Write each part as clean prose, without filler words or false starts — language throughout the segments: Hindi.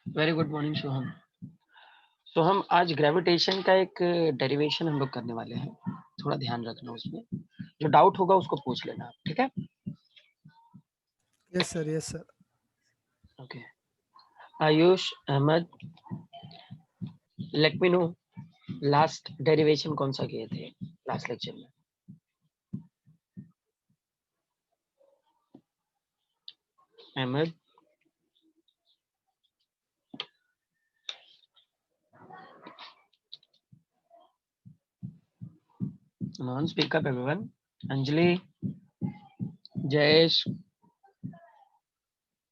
वेरी गुड मॉर्निंग सोहम। तो हम आज ग्रेविटेशन का एक डेरिवेशन हम लोग करने वाले हैं, थोड़ा ध्यान रखना उसमें। जो डाउट होगा उसको पूछ लेना, ठीक है? Yes sir, yes sir. Okay. Ayush Ahmad, let me know last derivation कौन सा किए थे लास्ट लेक्चर में? Ahmad, non speak up everyone. Anjali, Jayesh,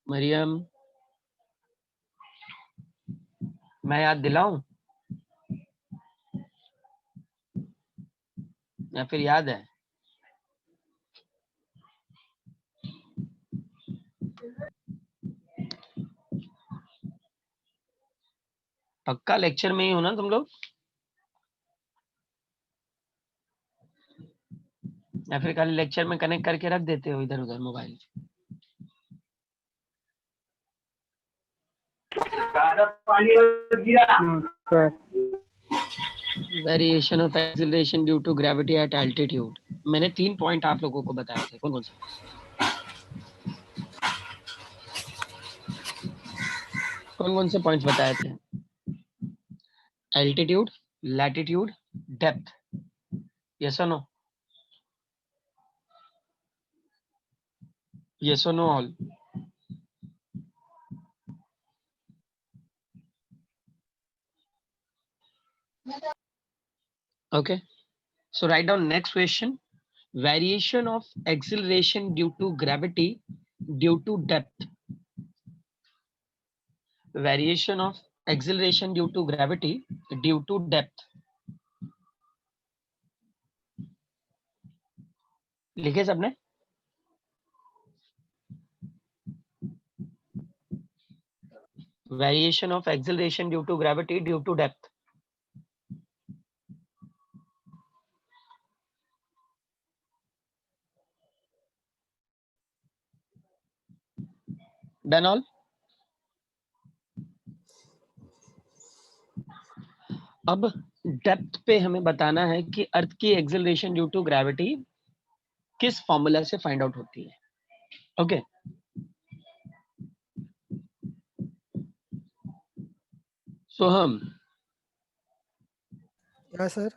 Mariam, मैं याद दिलाऊं या फिर याद है? पक्का लेक्चर में ही हो ना तुम लोग, या फिर खाली लेक्चर में कनेक्ट करके रख देते हो इधर उधर mobile? Variation of acceleration due to gravity at altitude. मैंने 3 पॉइंट आप लोगों को बताए थे, कौन कौन से? कौन कौन से पॉइंट्स बताए थे? Altitude, latitude, depth. यस और नो? यस और no all? Okay, so write down next question. Variation of acceleration due to gravity due to depth. Variation of acceleration due to gravity due to depth. लिखे सबने? Variation of acceleration due to gravity due to depth. Done all? अब डेप्थ पे हमें बताना है कि अर्थ की एक्सेलरेशन ड्यू टू ग्रेविटी किस फॉर्मूला से फाइंड आउट होती है। ओके, सोहम, या सर।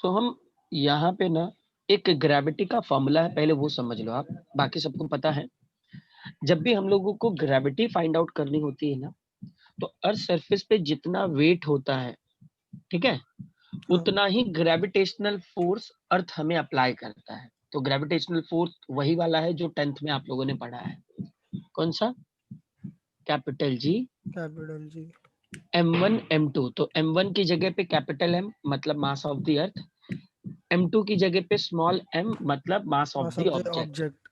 हम यहाँ पे ना एक ग्रेविटी का फॉर्मूला है, पहले वो समझ लो आप, बाकी सबको पता है। जब भी हम लोगों को ग्रेविटी फाइंड आउट करनी होती है ना, तो अर्थ सरफेस पे जितना वेट होता है, ठीक है, उतना ही ग्रेविटेशनल फोर्स अर्थ हमें अप्लाई करता है। तो ग्रेविटेशनल फोर्स वही वाला है जो 10th में आप लोगों ने पढ़ा है। कौन सा? Capital G, capital G. m1 m2। तो m1 की जगह पे कैपिटल M मतलब mass of the earth, m2 की जगह पे स्मॉल m मतलब mass of mass the of the object, object.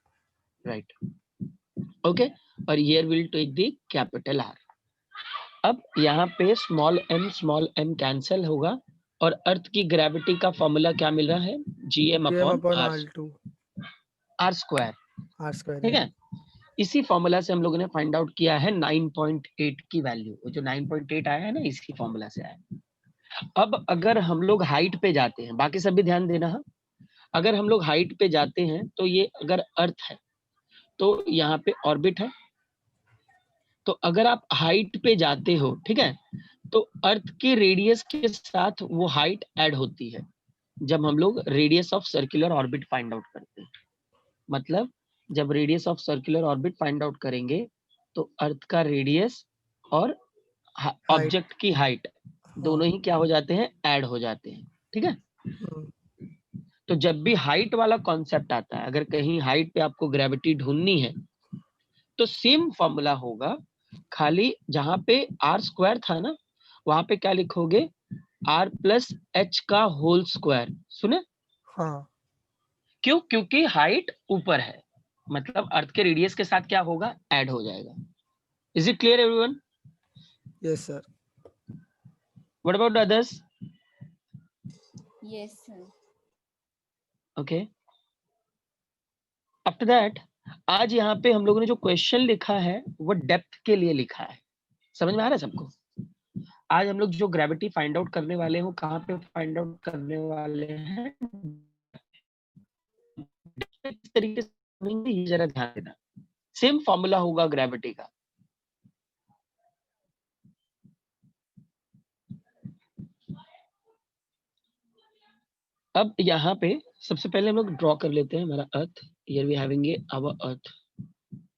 Right? Okay, और here will take the capital R। अब यहाँ पे स्मॉल m कैंसिल होगा और अर्थ की ग्रेविटी का फॉर्मूला क्या मिल रहा है? gm G M upon upon r, R2 R square, R square. ठीक है। इसी फॉर्मूला से हम लोगों ने फाइंड आउट किया है 9.8 की वैल्यू। वो जो 9.8 आया है ना, इसी फॉर्मूला से आया। अब अगर हम लोग हाइट पे जाते हैं, बाकी सब भी ध्यान देना है, अगर हम लोग हाइट पे जाते हैं तो ये अगर अर्थ है तो यहाँ पे ऑर्बिट है। तो अगर आप हाइट पे जाते हो, ठीक है, तो अर्थ के रेडियस के साथ वो हाइट ऐड होती है जब हम लोग radius of circular orbit find out करते हैं। मतलब जब radius of circular orbit find out करेंगे तो अर्थ का रेडियस और हाइट। ऑब्जेक्ट की हाइट हाँ। दोनों ही क्या हो जाते हैं? ऐड हो जाते हैं, ठीक है। हम्म, तो जब भी हाइट वाला कॉन्सेप्ट आता है, अगर कहीं हाइट पे आपको ग्रेविटी ढूंढनी है तो सेम फॉर्मूला होगा, खाली जहां पे आर स्क्वायर था ना, वहां पे क्या लिखोगे? आर प्लस एच का होल स्क्वायर। सुने? हाँ। क्यों? क्योंकि हाइट ऊपर है, मतलब अर्थ के रेडियस के साथ क्या होगा? ऐड हो जाएगा। Is it clear everyone? Yes sir. What about others? Yes, sir. Okay, after that आज यहाँ पे हम लोगों ने जो क्वेश्चन लिखा है वो डेप्थ के लिए लिखा है। समझ में आ रहा है सबको? आज हम लोग जो ग्रेविटी फाइंड आउट करने वाले हैं, कहाँ पे फाइंड आउट करने वाले हैं? इस तरीके से ये जरा ध्यान देना। सेम फॉर्मूला होगा ग्रेविटी का। अब यहाँ पे सबसे पहले हम लोग ड्रॉ कर लेते हैं हमारा earth. Here we having our earth.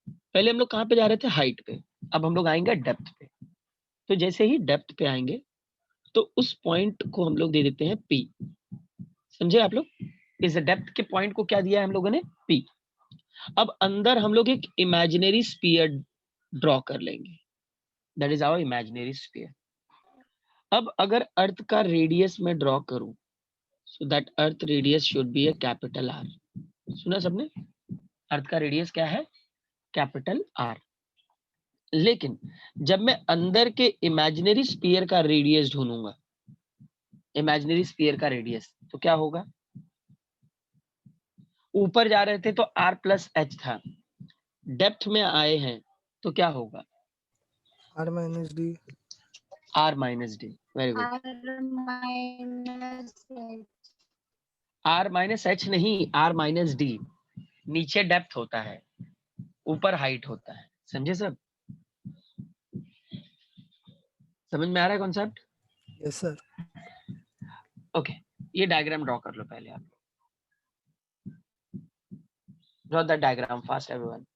पहले हम लोग कहाँ पे जा रहे थे? हाइट पे। अब हम लोग आएंगे डेप्थ पे। तो जैसे ही डेप्थ पे आएंगे तो उस पॉइंट को हम लोग दे देते हैं P। समझे आप लोग? इस डेप्थ के पॉइंट को क्या दिया है हम लोगों ने? P। अब अंदर हम लोग एक इमेजिनरी स्फीयर ड्रॉ कर लेंगे। That is our imaginary sphere. अब अगर अर्थ का रेडियस में ड्रॉ करूं, so that earth radius should be a capital R। सुना सबने? अर्थ का रेडियस क्या है? Capital R। लेकिन जब मैं अंदर के इमेजिनरी स्फीयर का रेडियस ढूंढूंगा, इमेजिनरी स्फीयर का रेडियस, तो क्या होगा? ऊपर जा रहे थे तो R प्लस एच था, डेप्थ में आए हैं तो क्या होगा? R minus D. R minus D. Very good. R minus H नहीं, R माइनस डी। नीचे डेप्थ होता है, ऊपर हाइट होता है। समझे सब? समझ में आ रहा है कॉन्सेप्ट? Yes, sir. ओके, ये डायग्राम ड्रॉ कर लो पहले आप। Draw the diagram fast everyone.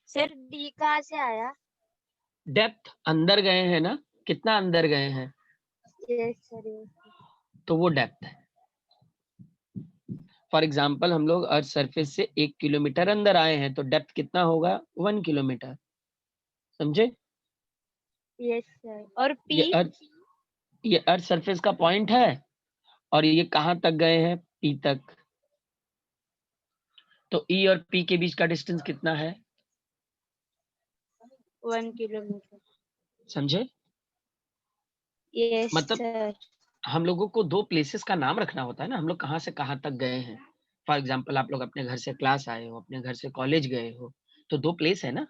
Sir D कहाँ से आया? डेप्थ अंदर गए हैं ना, कितना अंदर गए हैं? Yes sir, yes. तो वो डेप्थ है। फॉर एग्जाम्पल हम लोग अर्थ सरफेस से 1 किलोमीटर अंदर आए हैं तो डेप्थ कितना होगा? 1 किलोमीटर। समझे? Yes sir. और ये पी? अर्थ सरफेस का पॉइंट है और ये कहाँ तक गए हैं? P तक। तो E और P के बीच का डिस्टेंस कितना है? 1 किलोमीटर। समझे? यस मतलब सर। हम लोगों को दो प्लेसेस का नाम रखना होता है ना, हम लोग कहाँ से कहाँ तक गए हैं। फॉर एग्जाम्पल आप लोग अपने घर से क्लास आए हो, अपने घर से कॉलेज गए हो, तो दो प्लेस है ना।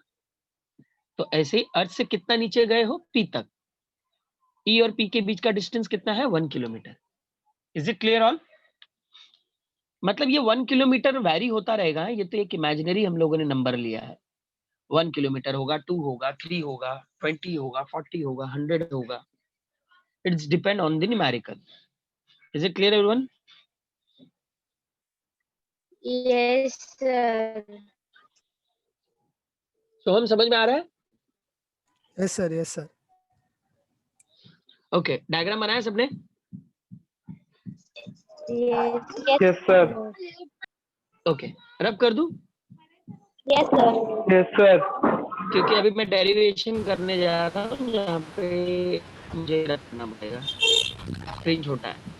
तो ऐसे ही अर्थ से कितना नीचे गए हो? P तक। E और P के बीच का डिस्टेंस कितना है? 1 kilometre. Is it clear all? मतलब ये 1 किलोमीटर वैरी होता रहेगा, ये तो एक इमेजिनरी हम लोगों ने नंबर लिया है। 1 किलोमीटर होगा, 2 होगा, 3 होगा, 20 होगा, 40 होगा, 100 होगा। It's depend on the numerical. Is it clear everyone? Yes sir. Soham समझ में आ रहा है? Yes, sir. Yes, sir. Okay, diagram बनाया सबने? Yes sir. ओके, रब कर दूं? Yes sir. Yes sir. क्योंकि अभी मैं डेरिवेशन करने जा रहा हूँ जहाँ पे मुझे रखना पड़ेगा, स्क्रीन छोटा है।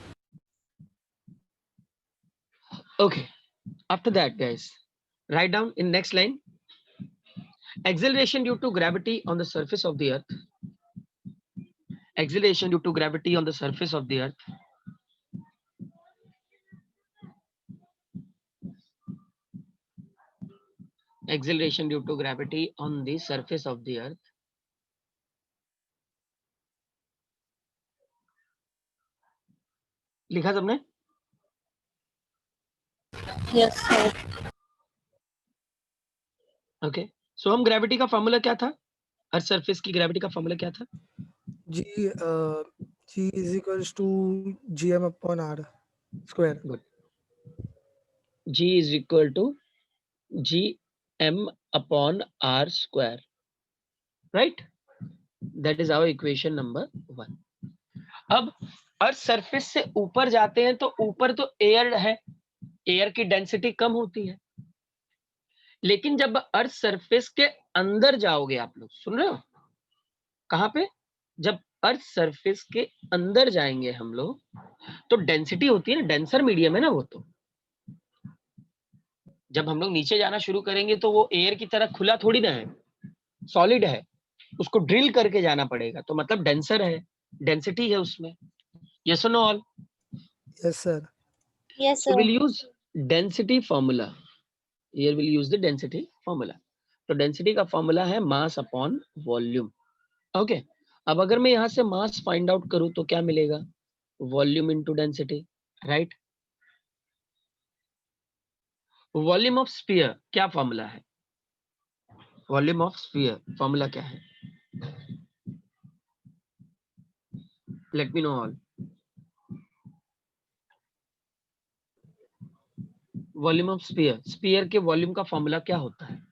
Okay, after that guys, write down in next line, acceleration due to gravity on the surface of the earth. Acceleration due to gravity on the surface of the earth. Acceleration due to gravity on the surface of the earth. लिखा सबने? Yes sir. ओके, सो हम ग्रेविटी का फॉर्मूला क्या था? अर्थ सरफेस की ग्रेविटी का फॉर्मूला क्या था? G is equals to gm upon R square. Good. G is equal to gm upon R square. Right? That is our equation number 1. अब अर्थ सरफेस से ऊपर जाते हैं तो ऊपर तो एयर है, एयर की डेंसिटी कम होती है। लेकिन जब अर्थ सरफेस के अंदर जाओगे, आप लोग सुन रहे हो? कहां पे? जब अर्थ सरफेस के अंदर जाएंगे हम लोग, तो डेंसिटी होती है ना, डेंसर मीडियम है ना वो, तो जब हम लोग नीचे जाना शुरू करेंगे तो वो एयर की तरह खुला थोड़ी ना है, सॉलिड है, उसको ड्रिल करके जाना पड़ेगा, तो मतलब डेंसर है, डेंसिटी है उसमें। यस और no all? Yes, sir. Yes, So sir. we'll use density formula. Here we'll use the density formula. तो डेंसिटी का फॉर्मूला है मास अपॉन वॉल्यूम। ओके, अब अगर मैं यहां से मास फाइंड आउट करूं तो क्या मिलेगा? Volume into density, right? Volume of sphere क्या फॉर्मूला है? वॉल्यूम ऑफ स्फीयर फॉर्मूला क्या है? Let me know all. Volume of sphere, sphere के वॉल्यूम का फॉर्मूला क्या होता है?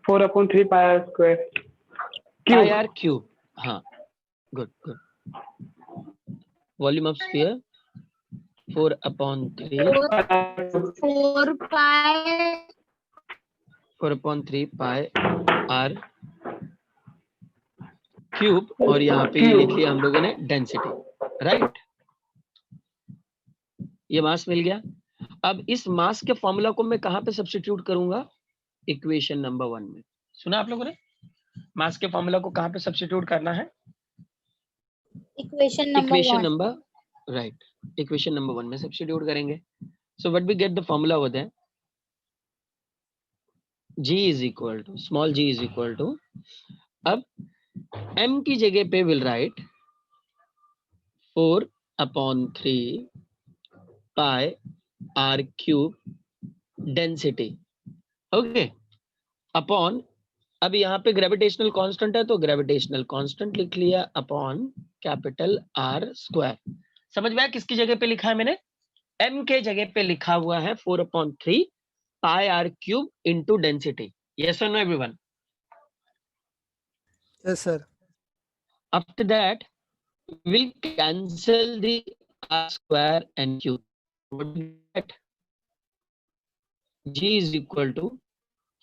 4/3 pi r square pi cube. R cube. हाँ, good good. Volume of sphere 4/3 pi R cube, और यहाँ पे ये लिख लिया हम लोगों ने डेंसिटी, राइट? ये मास मिल गया। अब इस मास के फॉर्मूला को मैं कहाँ पे सब्स्टिट्यूट करूंगा? इक्वेशन नंबर 1 में। सुना आप लोगों ने? मास के फॉर्मूला को कहाँ पे सब्स्टिट्यूट करना है? Equation number equation 1. Number, right, equation number 1 में सब्स्टिट्यूट करेंगे। So what we get the formula होता है, g is equal to, small g is equal to, अब m की जगह पे will write 4/3 pi R cube density, okay, upon, अब यहाँ पे ग्रेविटेशनल कांस्टेंट है तो ग्रेविटेशनल कांस्टेंट लिख लिया, अपॉन कैपिटल आर स्क्वायर। समझ में आया किसकी जगह पे लिखा है मैंने? m के जगह पे लिखा हुआ है 4/3 pi R cube into density. Yes और no everyone? Yes, sir. After that we'll cancel the r square and cube. What do we get? G is equal to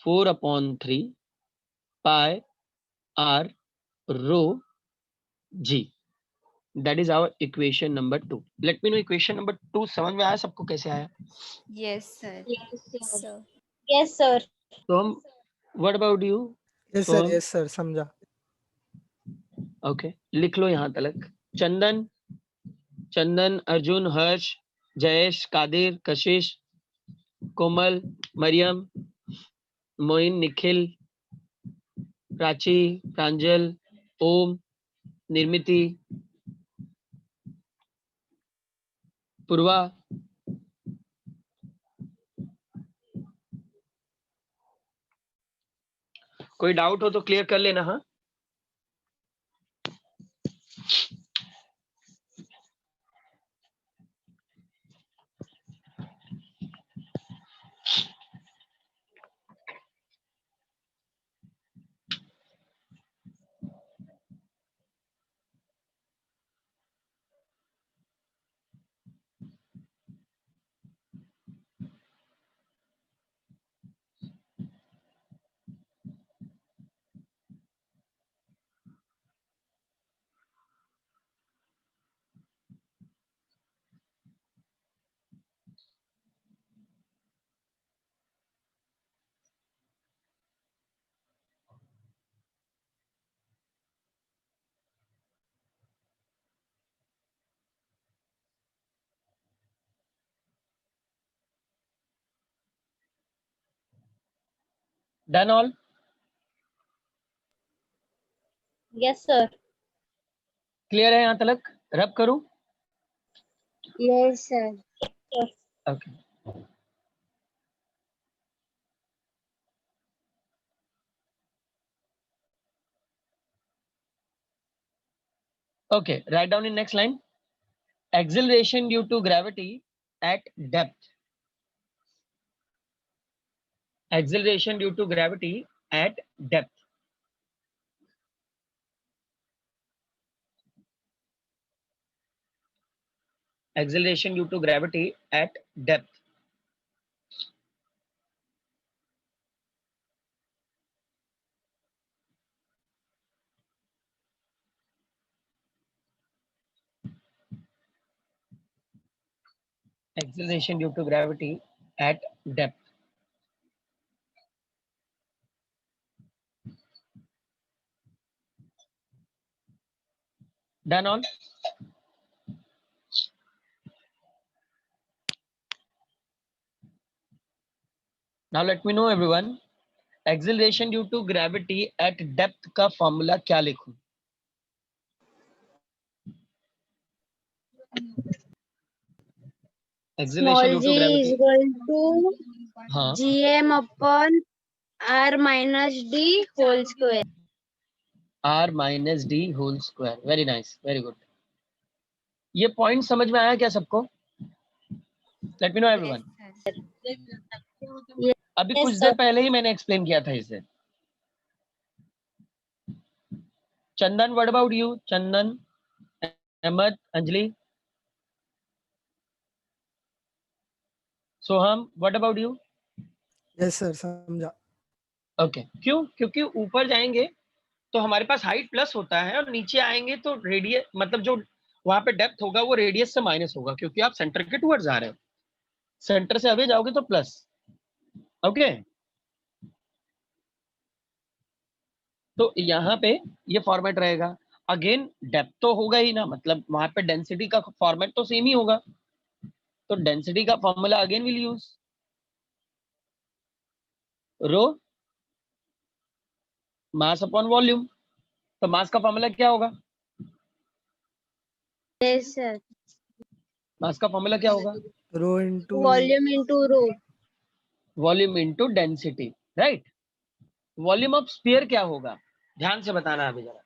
4/3 pi r rho g. That is our equation number 2. Let me know equation number 2 समझ में आया सबको कैसे आया? Yes, sir. Yes, sir. So, Yes, sir. तो हम, what about you? Yes, So sir. हम, Yes, sir. समझा. okay, लिख लो यहाँ तक। चंदन, चंदन, अर्जुन, हर्ष, जयेश, कादिर, कशिश, कोमल, मरियम, मोइन, निखिल, प्राची, प्रांजल, ओम, निर्मिति, पूर्वा, कोई डाउट हो तो क्लियर कर लेना। हाँ, done all? Yes, sir. Clear है यहाँ तक? रब करूं? Yes, sir. Okay, okay, right down in next line, acceleration due to gravity at depth, acceleration due to gravity at depth, acceleration due to gravity at depth. Acceleration due to gravity at depth. Done all? Now let me know everyone, acceleration due to gravity at depth का फॉर्मूला क्या लिखूं? Acceleration Small due to g is gravity. equal to हाँ, gm upon r minus d whole square. r minus d whole square. Very nice, very good. ये पॉइंट समझ में आया क्या सबको? Let me know everyone. अभी Yes, कुछ sir. देर पहले ही मैंने एक्सप्लेन किया था इसे. Chandan, what about you? Chandan, Ahmed, Anjali, Soham, what about you? Yes sir समझा। ओके क्यों? क्योंकि ऊपर जाएंगे तो हमारे पास हाइट प्लस होता है और नीचे आएंगे तो रेडियस, मतलब जो वहां पे डेप्थ होगा वो रेडियस से माइनस होगा, क्योंकि आप सेंटर के टुवर्ड्स आ रहे हो. सेंटर से अवे जाओगे तो प्लस. ओके, तो यहाँ पे ये फॉर्मेट रहेगा. अगेन डेप्थ तो होगा ही ना, मतलब वहां पे डेंसिटी का फॉर्मेट तो सेम ही होगा. तो डेंसिटी का formula again will use rho mass upon volume. तो मास का फॉर्मूला क्या होगा? Yes, sir. मास का फॉर्मूला क्या होगा? Rho into Volume into rho. Volume into density, right. Volume of sphere क्या होगा? ध्यान से बताना अभी जरा.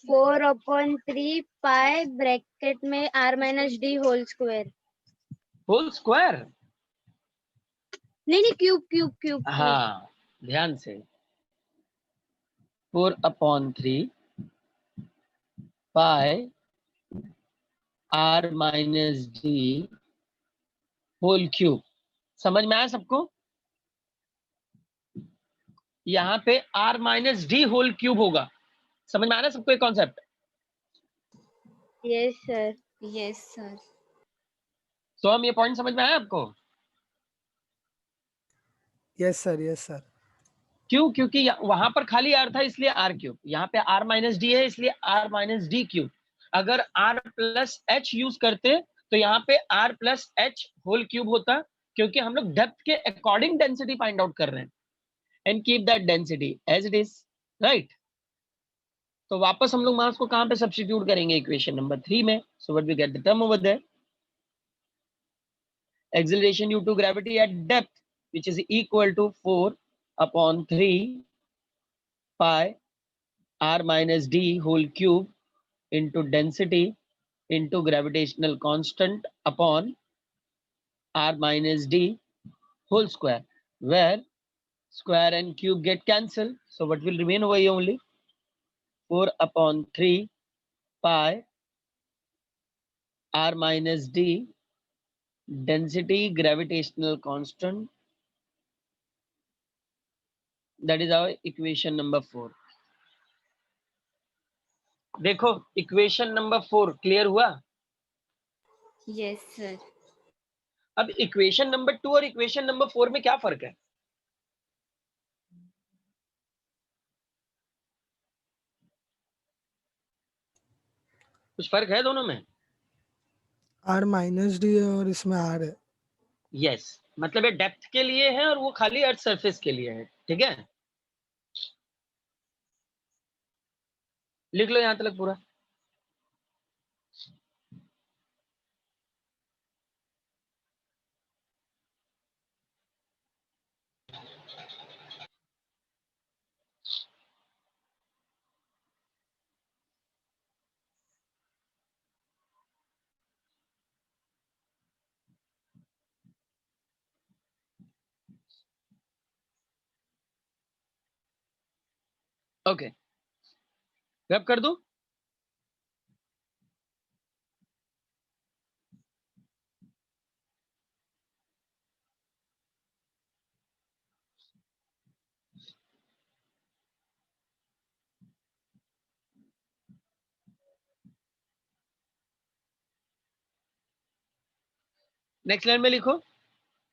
4/3 pi ब्रैकेट में r minus d whole square. Whole square. नहीं क्यूब. हाँ, ध्यान से. 4/3 pi r minus D whole cube. समझ में आया सबको? यहाँ पे r minus D whole cube होगा. समझ में आ रहा है सबको ये concept? Yes, sir. Yes, sir. तो हम ये पॉइंट समझ में आया आपको? Yes sir. क्यों? क्योंकि वहां पर खाली r था इसलिए r क्यूब. यहाँ पे r माइनस डी है इसलिए r माइनस डी क्यूब. अगर r प्लस एच यूज करते तो यहाँ पे r plus H whole cube होता, क्योंकि हम लोग डेप्थ के अकॉर्डिंग डेंसिटी फाइंड आउट कर रहे हैं. And keep that density as it is, right. तो वापस हम लोग मास को कहां पे सब्स्टिट्यूट करेंगे? इक्वेशन नंबर 3 में. So what we get the term over there, acceleration due to gravity at depth, which is equal to 4/3 pi r minus d whole cube into density into gravitational constant upon r minus d whole square, where square and cube get cancelled. So what will remain over here? Only 4/3 pi r minus d density gravitational constant. That is our equation number 4. देखो इक्वेशन नंबर 4 क्लियर हुआ? Yes, sir. अब इक्वेशन नंबर 2 और इक्वेशन नंबर 4 में क्या फर्क है? कुछ फर्क है दोनों में? आर माइनस डी है और इसमें आर है। यस, मतलब ये डेप्थ के लिए है और वो खाली अर्थ सरफेस के लिए है. ठीक है, लिख लो यहां तक पूरा. ओके, रब कर दूं? नेक्स्ट लाइन में लिखो,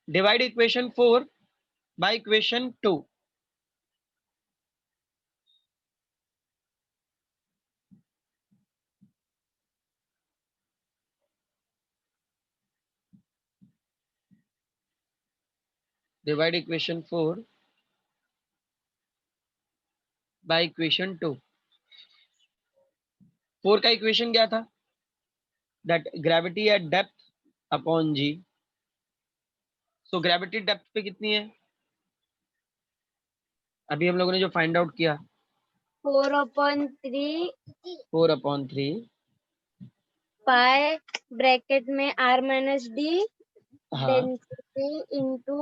divide equation 4 by equation 2। Divide equation 4 by equation 2। 4 का इक्वेशन क्या था? That gravity at depth upon G. So gravity depth पे कितनी है? अभी हम लोगों ने जो फाइंड आउट किया 4/3 4/3 पाई ब्रैकेट में r माइनस डी हाँ density into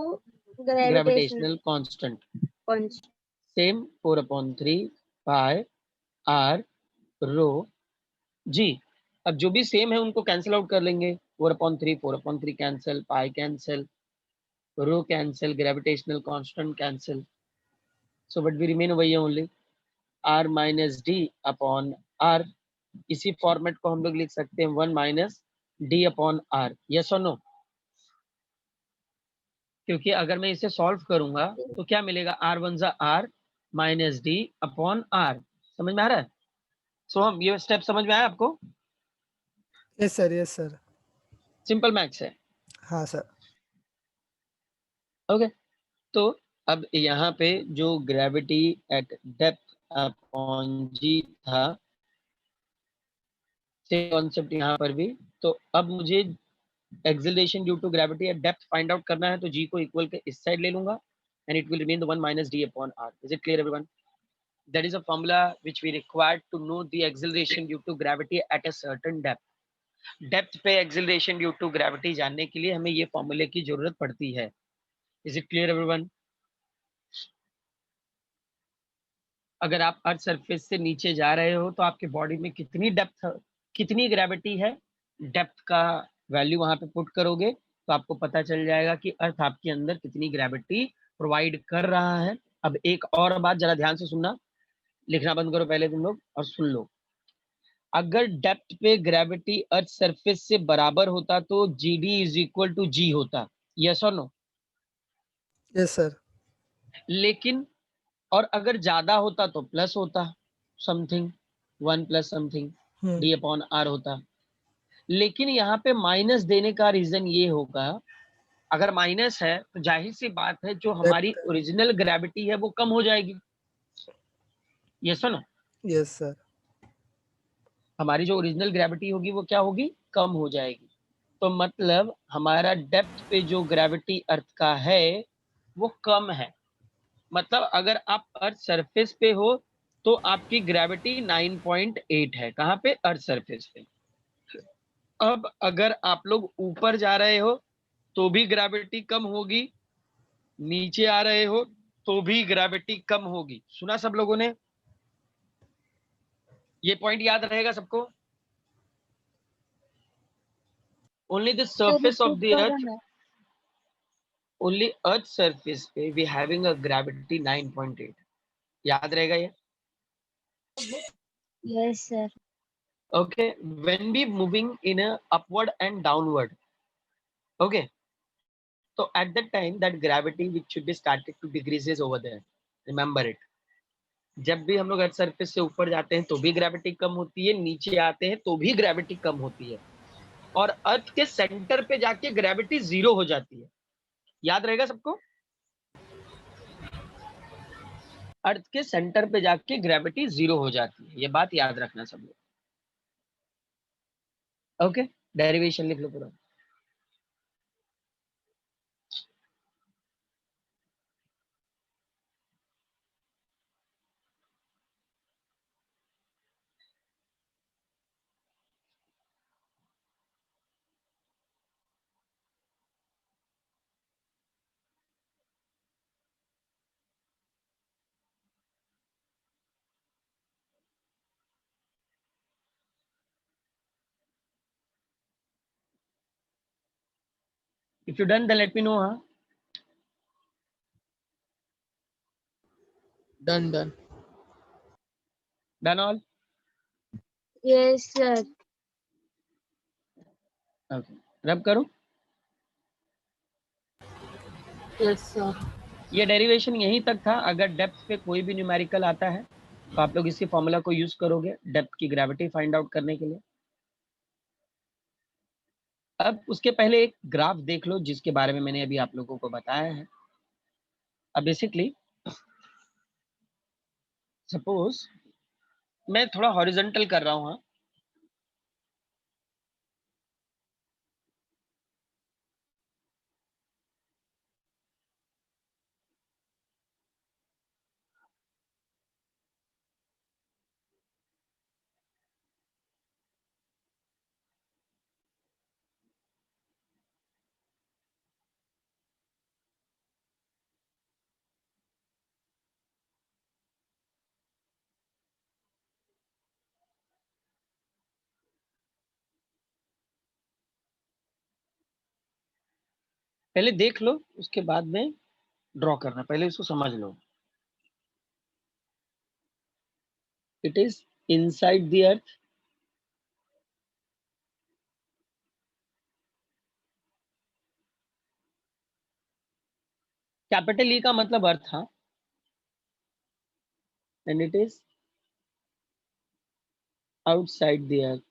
gravitational gravitational constant constant. Same 4/3 pi R rho G. अब जो भी सेम है उनको कैंसिल आउट कर लेंगे। 4/3 cancel, pi cancel, rho cancel, gravitational constant cancel. So what we remain वही है only r minus D upon r। इसी फॉर्मेट को हम लोग लिख सकते हैं 1 minus D upon R. Yes और नो? क्योंकि अगर मैं इसे सॉल्व करूंगा तो क्या मिलेगा? आर वन जा R minus D upon R. समझ में आ रहा है? सो हम ये स्टेप समझ में आया आपको? Yes sir, yes sir. Simple maths है। हाँ सर। ओके, तो अब यहाँ पे जो gravity at depth upon G था, सेम कॉन्सेप्ट यहाँ पर भी। तो अब मुझे acceleration due to gravity at depth find out करना है, तो जी को इक्वल के इस साइड ले लूंगा and it will remain the 1 minus D upon R. Is it clear everyone? That is a formula which we required to know the acceleration due to gravity at a certain depth. Depth पे acceleration due to gravity जानने के लिए हमें ये फॉर्मूले की जरूरत पड़ती है। Is it clear everyone? अगर आप अर्थ सरफेस से नीचे जा रहे हो तो आपके बॉडी में कितनी डेप्थ, कितनी ग्रेविटी है, डेप्थ का वैल्यू वहां पे पुट करोगे तो आपको पता चल जाएगा कि अर्थ आपके अंदर कितनी ग्रेविटी प्रोवाइड कर रहा है। अब एक और बात जरा ध्यान से सुनना, लिखना बंद करो पहले तुम लोग और सुन लो। अगर डेप्थ पे ग्रेविटी अर्थ सरफेस से बराबर होता तो G D is equal to G होता। यस और नो? Yes sir. लेकिन और अगर ज्यादा होता तो प्लस होता, something 1 plus something D upon R होता। लेकिन यहाँ पे माइनस देने का रीजन ये होगा, अगर माइनस है तो जाहिर सी बात है जो हमारी ओरिजिनल ग्रेविटी है वो कम हो जाएगी। यस और नो? Yes sir. हमारी जो ओरिजिनल ग्रेविटी होगी वो क्या होगी? कम हो जाएगी। तो मतलब हमारा डेप्थ पे जो ग्रेविटी अर्थ का है वो कम है। मतलब अगर आप अर्थ सरफेस पे हो तो आपकी ग्रेविटी 9.8 है। कहाँ पे? अर्थ सरफेस पे। अब अगर आप लोग ऊपर जा रहे हो तो भी ग्रेविटी कम होगी, नीचे आ रहे हो तो भी ग्रेविटी कम होगी। सुना सब लोगों ने? ये पॉइंट याद रहेगा सबको? Only the surface of the earth, only earth surface पे वी हैविंग अ ग्रेविटी 9.8। याद रहेगा ये? Yes sir. Okay, when we moving in a upward and downward, okay, so at that time that gravity which should be started to decreases over there, remember it। जब भी हम लोग अर्थ सरफेस से ऊपर जाते हैं तो भी ग्रेविटी कम होती है, नीचे आते हैं तो भी ग्रेविटी कम होती है, और अर्थ के सेंटर पे जाके ग्रेविटी 0 हो जाती है। याद रहेगा सबको? अर्थ के सेंटर पे जाके ग्रेविटी 0 हो जाती है, ये बात याद रखना सब लोग। ओके, डेरिवेशन लिख लो पूरा। If you done then let me know, huh? Done all? Yes sir. Okay, रब करो। Yes sir. ये डेरिवेशन यहीं तक था। अगर डेप्थ पे कोई भी न्यूमेरिकल आता है तो आप लोग इसी फॉर्मूला को यूज करोगे डेप्थ की ग्रेविटी फाइंड आउट करने के लिए। अब उसके पहले एक ग्राफ देख लो जिसके बारे में मैंने अभी आप लोगों को बताया है। अब बेसिकली सपोज मैं थोड़ा हॉरिजॉन्टल कर रहा हूँ। हाँ, पहले देख लो उसके बाद में ड्रॉ करना, पहले इसको समझ लो। It is inside the earth, capital E का मतलब अर्थ। हाँ, and it is outside the earth.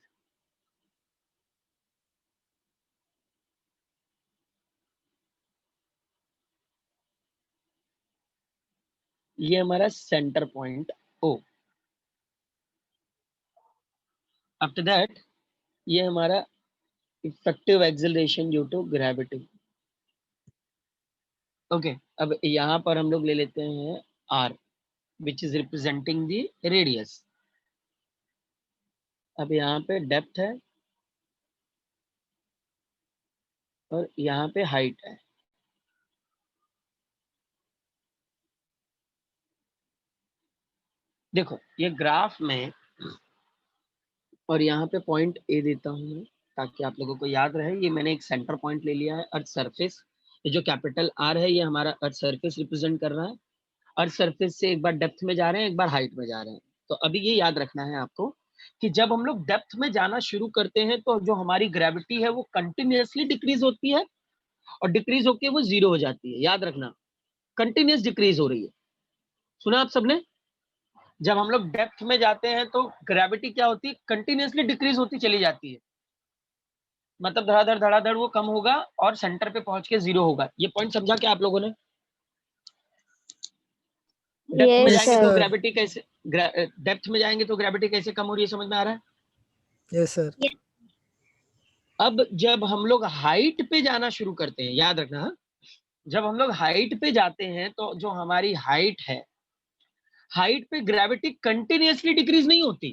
ये हमारा centre point O. After that ये हमारा effective acceleration due to gravity. Okay, अब यहाँ पर हम लोग ले लेते हैं R which is representing the radius. अब यहाँ पे डेप्थ है और यहाँ पे हाइट है। देखो ये ग्राफ में, और यहाँ पे पॉइंट ए देता हूँ मैं ताकि आप लोगों को याद रहे। ये मैंने एक सेंटर पॉइंट ले लिया है अर्थ सरफेस। ये जो कैपिटल आर है ये हमारा अर्थ सरफेस रिप्रेजेंट कर रहा है। अर्थ सरफेस से एक बार डेप्थ में जा रहे हैं, एक बार हाइट में जा रहे हैं। तो अभी ये याद रखना है आपको कि जब हम लोग डेप्थ में जाना शुरू करते हैं तो जो हमारी ग्रेविटी है वो कंटिन्यूअसली डिक्रीज होती है और डिक्रीज होके वो जीरो हो जाती है। याद रखना, कंटिन्यूअस डिक्रीज हो रही है। सुना आप सबने? जब हम लोग डेप्थ में जाते हैं तो ग्रेविटी क्या होती है? कंटिन्यूअसली डिक्रीज होती चली जाती है। मतलब धड़ाधड़ धड़ाधड़ वो कम होगा और सेंटर पे पहुंच के जीरो होगा। ये पॉइंट समझा क्या आप लोगों ने? डेप्थ में यस यस जाएंगे सर। तो सर। ग्रेविटी कैसे, डेप्थ में जाएंगे तो ग्रेविटी कैसे कम हो रही है, समझ में आ रहा है? Yes sir. अब जब हम लोग हाइट पे जाना शुरू करते हैं, याद रखना, हाँ? जब हम लोग हाइट पे जाते हैं तो जो हमारी हाइट है, हाइट पे ग्रेविटी कंटिन्यूअसली डिक्रीज नहीं होती,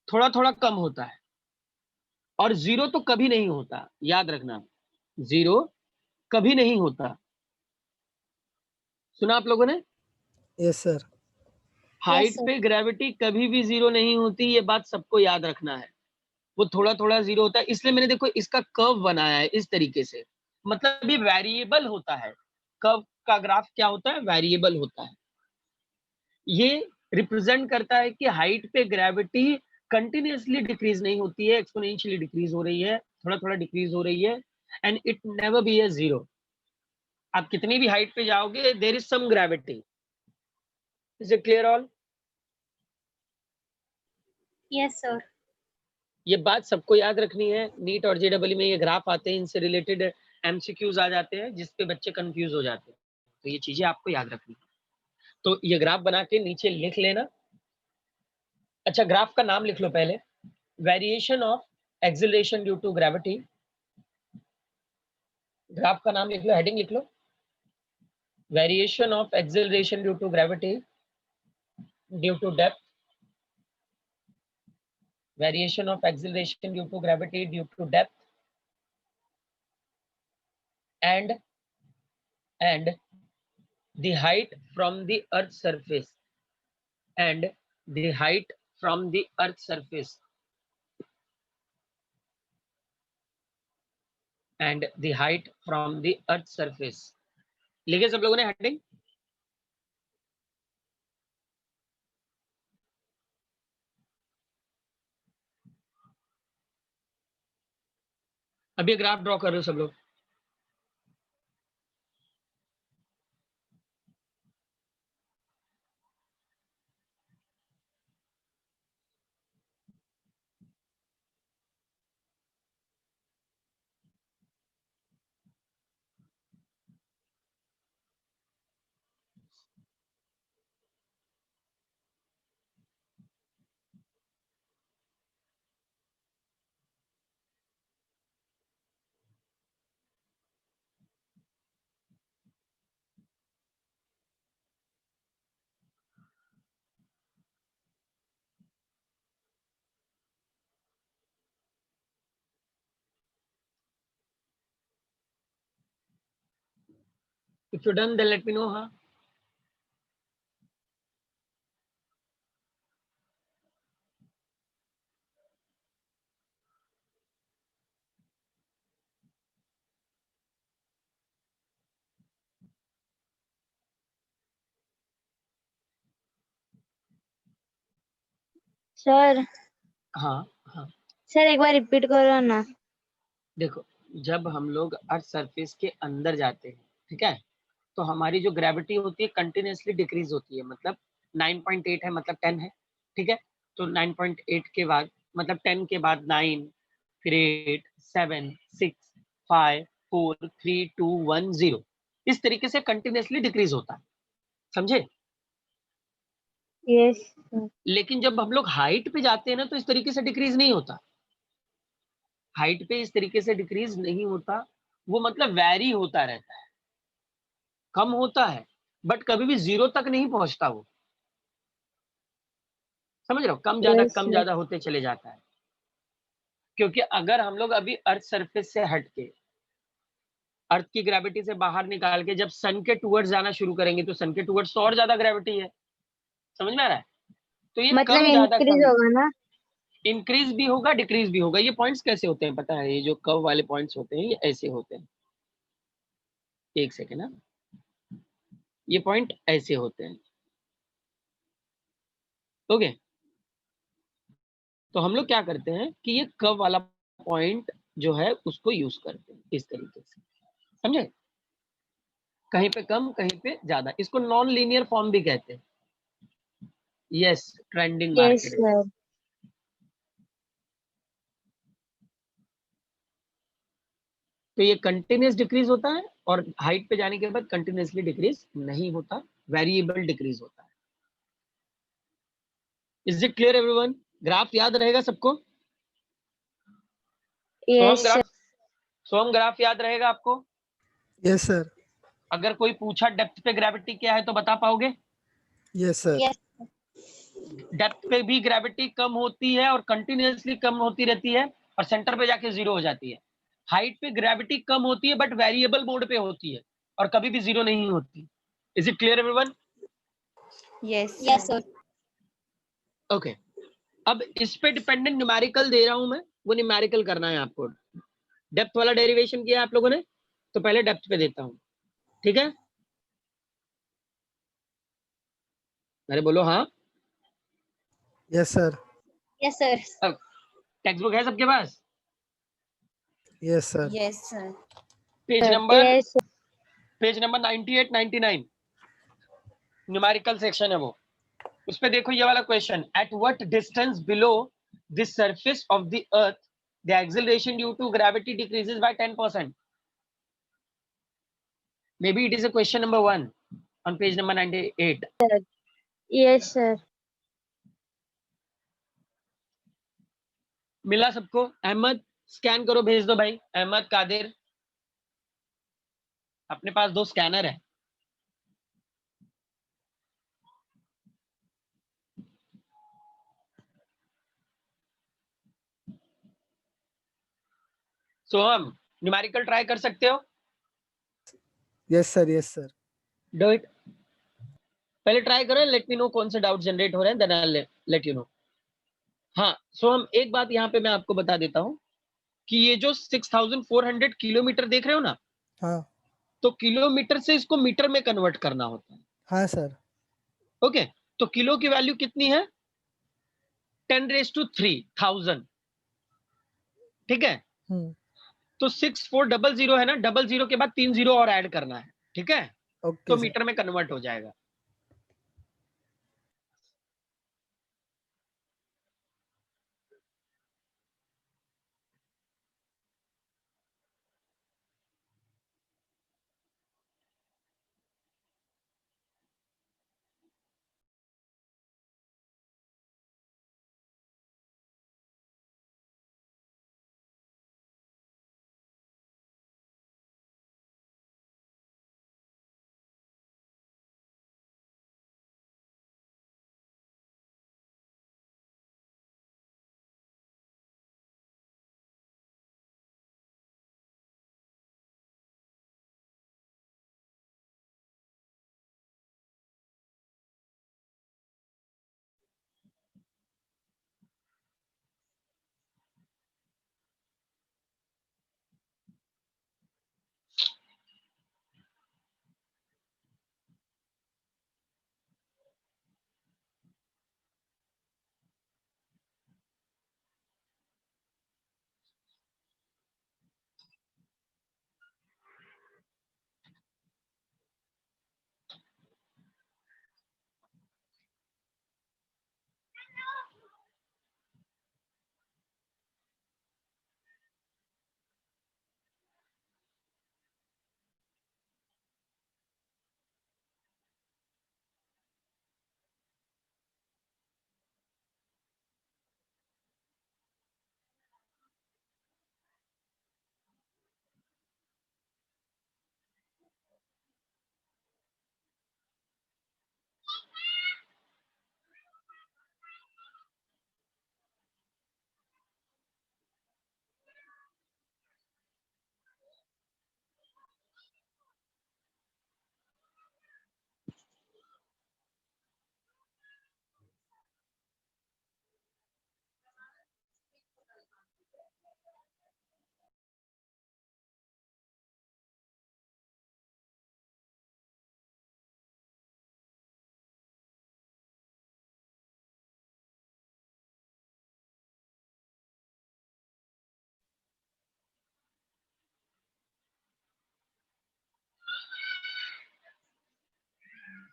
थोड़ा थोड़ा कम होता है और जीरो तो कभी नहीं होता। याद रखना, जीरो कभी नहीं होता। सुना आप लोगों ने? Yes sir. Yes height sir. पे ग्रेविटी कभी भी जीरो नहीं होती, ये बात सबको याद रखना है। वो थोड़ा थोड़ा जीरो होता है। इसलिए मैंने देखो इसका कर्व बनाया है इस तरीके से, मतलब ये वेरिएबल होता है। कर्व का ग्राफ क्या होता है? वेरिएबल होता है। ये रिप्रेजेंट करता है कि हाइट पे ग्रेविटी कंटिन्यूअसली डिक्रीज नहीं होती है, एक्सपोनेंशियली डिक्रीज हो रही है, थोड़ा थोड़ा डिक्रीज हो रही है। And it never be a zero. आप कितनी भी हाइट पे जाओगे there is some gravity. Is it clear all? Yes sir. ये बात सबको याद रखनी है। नीट और जेडब्ल्यू में ये ग्राफ आते हैं, इनसे रिलेटेड एमसीक्यूज आ जाते हैं जिसपे बच्चे कंफ्यूज हो जाते हैं। तो ये चीजें आपको याद रखनी है। तो ये ग्राफ बना के नीचे लिख लेना। अच्छा, ग्राफ का नाम लिख लो पहले। Variation of acceleration due to gravity. Graph का नाम लिख लो, हेडिंग लिख लो, variation of acceleration due to gravity due to depth. Variation of acceleration due to gravity due to depth and the height from the earth surface and the height from the earth surface and the height from the earth surface। लिखे सब लोगों ने हेडिंग? अभी ग्राफ ड्रॉ कर रहे हो सब लोग? If you're done, then let me know. हाँ, सर हाँ, हाँ। सर एक बार रिपीट करो ना। देखो, जब हम लोग अर्थ सरफेस के अंदर जाते हैं, ठीक है, तो हमारी जो ग्रेविटी होती है कंटिन्यूसली डिक्रीज होती है। मतलब 9.8 है, मतलब 10 है, ठीक है। तो 9.8 के बाद मतलब 10 के बाद 9, फिर 8, 7, 6, 5, 4, 3, 2, 1, 0, इस तरीके से कंटिन्यूसली डिक्रीज होता है, समझे। यस लेकिन जब हम लोग हाइट पे जाते हैं ना, तो इस तरीके से डिक्रीज नहीं होता। हाइट पे इस तरीके से डिक्रीज नहीं होता, वो मतलब वैरी होता रहता है, कम होता है, बट कभी भी जीरो तक नहीं पहुंचता वो, समझ रहे हो, यस कम सर। ज्यादा होते चले जाता है। क्योंकि अगर हम लोग अभी अर्थ सरफेस से हट के अर्थ की ग्रेविटी से बाहर निकाल के जब सन के टूवर्ड्स जाना शुरू करेंगे, तो सन के टूवर्ड्स तो और ज्यादा ग्रेविटी है, समझ में आ रहा है। तो ये मतलब कम ज्यादा इंक्रीज कम होगा ना। इंक्रीज भी होगा, डिक्रीज भी होगा। ये पॉइंट्स कैसे होते हैं पता है, ये जो कर्व वाले पॉइंट्स होते हैं ये ऐसे होते हैं, एक सेकेंड ना, ये पॉइंट ऐसे होते हैं, ओके। तो हम लोग क्या करते हैं कि ये कर्व वाला पॉइंट जो है उसको यूज करते हैं इस तरीके से, समझे, कहीं पे कम कहीं पे ज्यादा। इसको नॉन लीनियर फॉर्म भी कहते हैं। Yes, trending yes market. Sir. तो ये कंटिन्यूस डिक्रीज होता है, और हाइट पे जाने के बाद कंटिन्यूसली डिक्रीज नहीं होता, वेरिएबल डिक्रीज होता है। Is it clear everyone? Graph याद रहेगा सबको? सोहम यस सर। ग्राफ, सोहम ग्राफ याद रहेगा आपको? Yes sir. अगर कोई पूछा डेप्थ पे ग्रेविटी क्या है तो बता पाओगे? Yes sir. यस डेप्थ पे भी ग्रेविटी कम होती है और कंटिन्यूसली कम होती रहती है, और सेंटर पे जाके जीरो हो जाती है। हाइट पे ग्रेविटी कम होती है बट वेरिएबल मोड पे होती है, और कभी भी जीरो नहीं होती। Is it clear everyone? Yes, yes sir. Sir. Okay. अब इस पे डिपेंडेंट न्यूमेरिकल दे रहा हूं मैं, वो न्यूमेरिकल करना है आपको। डेप्थ वाला डेरिवेशन किया आप लोगों ने, तो पहले डेप्थ पे देता हूं, ठीक है। अरे बोलो हाँ। Yes sir. Yes sir. Text book है सबके पास? Yes sir. Yes, sir. Page number yes page number 98 99 numerical section है वो। उस पे देखो ये वाला question, at what distance below the surface of the earth the acceleration due to gravity decreases by 10%। Maybe it is a question number 1 on page number 98. Yes sir. मिला सबको? अहमद स्कैन करो, भेज दो भाई। अहमद कादिर, अपने पास 2 स्कैनर है। सोहम, न्यूमेरिकल ट्राई कर सकते हो? Yes sir. Yes sir. Do it, पहले ट्राई करो, लेट मी नो कौन से डाउट जनरेट हो रहे हैं, then I let you know. हाँ, सोहम एक बात यहाँ पे मैं आपको बता देता हूँ कि ये जो 6400 किलोमीटर देख रहे हो ना, हाँ। तो किलोमीटर से इसको मीटर में कन्वर्ट करना होता है, हाँ सर। ओके। तो किलो की वैल्यू कितनी है? 10⁻³ 1000, ठीक है। तो 6400 है ना, 00 के बाद 3 जीरो और ऐड करना है, ठीक है, तो ओके सर। मीटर में कन्वर्ट हो जाएगा।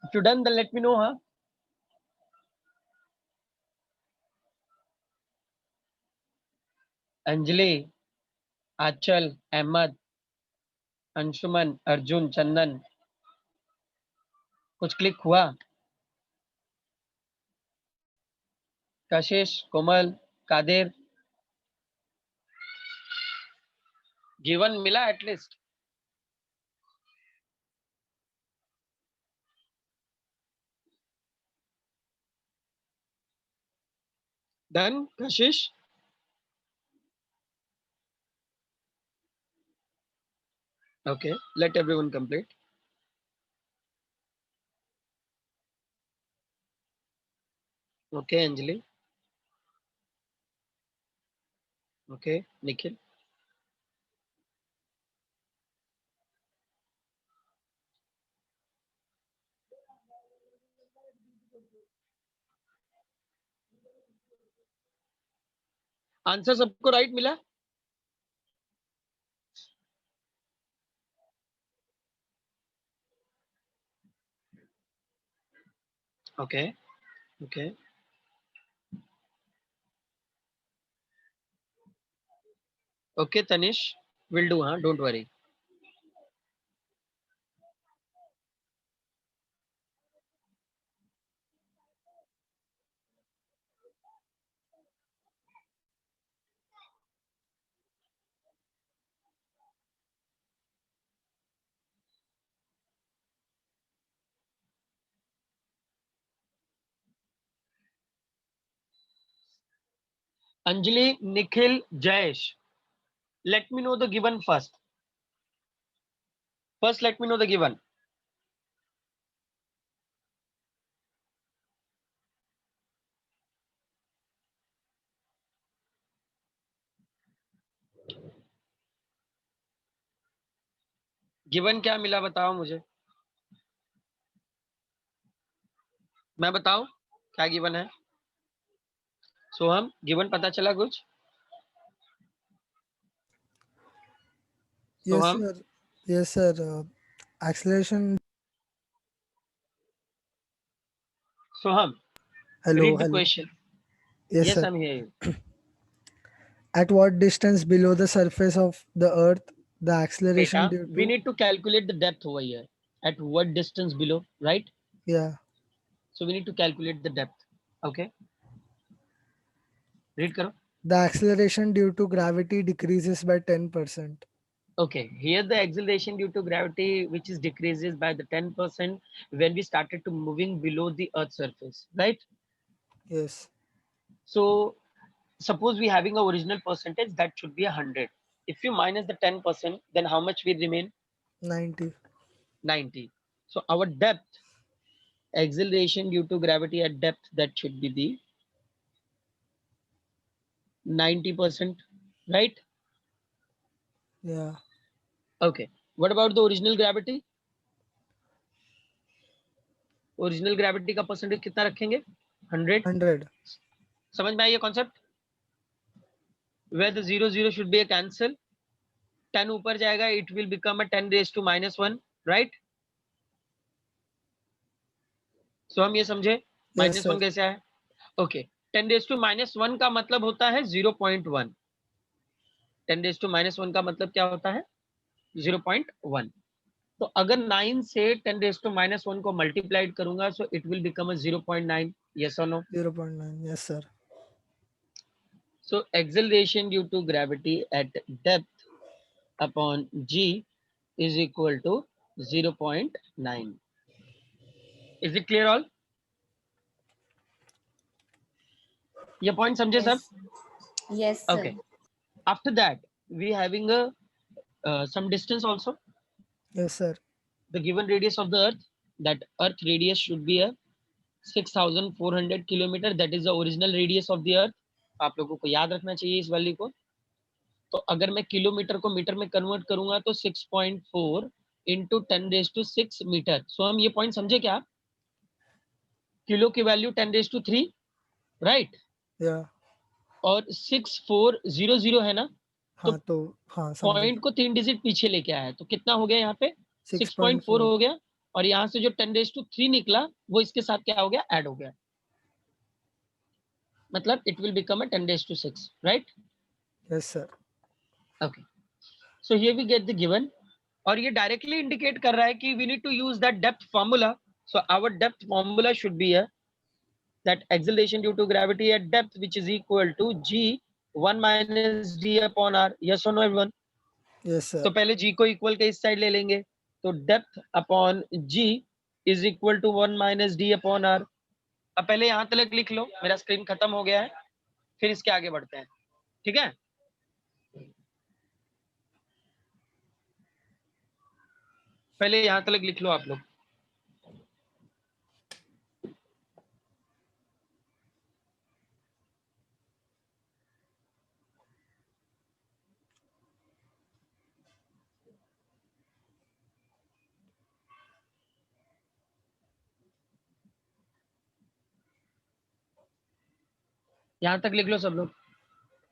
If you done, then let me know, huh? Anjali, आंचल, अहमद, अंशुमन, अर्जुन, चंदन, कुछ क्लिक हुआ? कशिश, कोमल, कादिर, गिवन मिला एटलीस्ट? डन कशिश? Okay, let everyone complete. Okay, Anjali. Okay, Nikhil. Answer सबको राइट मिला? Okay, okay. Okay, Tanish, will do, huh? Don't worry. Anjali, Nikhil, Jayesh. Let me know the given first. First, let me know the given. Given क्या मिला बताओ मुझे, मैं बताऊं क्या गिवन है? सोहम, गिवन पता चला कुछ? Yes, Soham, sir. Yes, sir. Acceleration. Soham, Hello, read the hello. question. Yes, Yes, sir. I'm hearing you. At what distance below the surface of the Earth the acceleration Beta, due we to? need to calculate the depth over here. At what distance below, right? Yeah. So we need to calculate the depth. Okay. Read karo. The acceleration due to gravity decreases by 10%. Okay. Here the acceleration due to gravity, which is decreases by the 10% when we started to moving below the Earth's surface, right? Yes. So suppose we having a original percentage that should be 100. If you minus the 10%, then how much will remain? 90. 90. So our depth, acceleration due to gravity at depth, that should be the 90%, right? Yeah. Okay. What about the original gravity? Original gravity का परसेंटेज कितना रखेंगे? 100. 100. समझ में आई ये concept? Where the 0 0 should be a cancel. 10 ऊपर जाएगा, it will become a 10 raise to -1, right? So हम ये समझे Yes, -1 sir. कैसे आया? ओके. 10 रेज टू -1 का मतलब होता है 0.1. 10 रेज टू -1 का मतलब क्या होता है? 0.1. तो अगर 9 से 10 रेज टू -1 को मल्टीप्लाइड करूंगा, so it will become a 0.9. Yes और no? 0.9. Yes, sir. So acceleration due to gravity at depth upon g is equal to 0.9. Is it clear all? ये point समझे सब? Yes. Yes, sir. Okay. After that, we having a some distance also. Yes, sir. The given radius of the Earth, that Earth radius should be a 6,400 kilometer. That is the original radius of the Earth. आप लोगों को याद रखना चाहिए इस वैल्यू को. तो अगर मैं किलोमीटर को मीटर में कन्वर्ट करूंगा तो 6.4 इंटू 10⁶ मीटर. सो हम ये पॉइंट समझे क्या? किलो की वैल्यू 10�3, राइट? Yeah. और 6400 है ना, हाँ तो हाँ समझे. पॉइंट को 3 डिजिट पीछे लेके आया है, तो कितना हो गया यहाँ पे? 6.4 6.4. हो गया. और यहाँ से जो 10⁻³ निकला वो इसके साथ क्या हो गया, ऐड हो गया, मतलब it will become a 10⁻⁶, right? Yes, sir. Okay, so here we get the given, और ये डायरेक्टली इंडिकेट कर रहा है कि we need to use that depth formula. So our depth formula should be that acceleration due to gravity at depth, which is equal to g 1 minus d upon r. Yes or no everyone? Yes, sir. तो पहले g को इक्वल के इस साइड ले लेंगे, तो depth upon g is equal to 1 minus D upon r. अब पहले यहां तक लिख लो, मेरा स्क्रीन खत्म हो गया है, फिर इसके आगे बढ़ते हैं, ठीक है? पहले यहां तक लिख लो आप लोग. यहां तक लिख लो सब लोग.